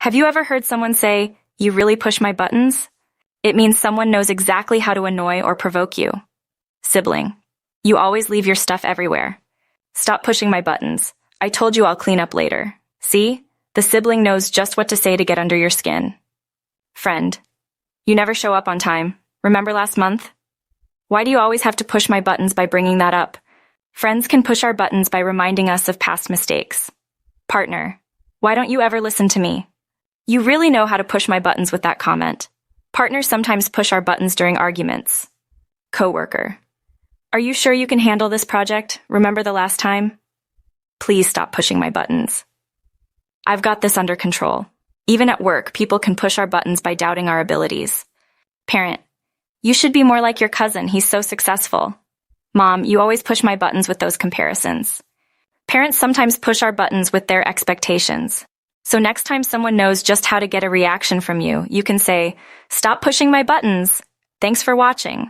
Have you ever heard someone say, "You really push my buttons"? It means someone knows exactly how to annoy or provoke you. Sibling. You always leave your stuff everywhere. Stop pushing my buttons. I told you I'll clean up later. See? The sibling knows just what to say to get under your skin. Friend. You never show up on time. Remember last month? Why do you always have to push my buttons by bringing that up? Friends can push our buttons by reminding us of past mistakes. Partner. Why don't you ever listen to me? You really know how to push my buttons with that comment. Partners sometimes push our buttons during arguments. Coworker. Are you sure you can handle this project? Remember the last time? Please stop pushing my buttons. I've got this under control. Even at work, people can push our buttons by doubting our abilities. Parent. You should be more like your cousin. He's so successful. Mom, you always push my buttons with those comparisons. Parents sometimes push our buttons with their expectations. So next time someone knows just how to get a reaction from you, you can say, "Stop pushing my buttons. Thanks for watching."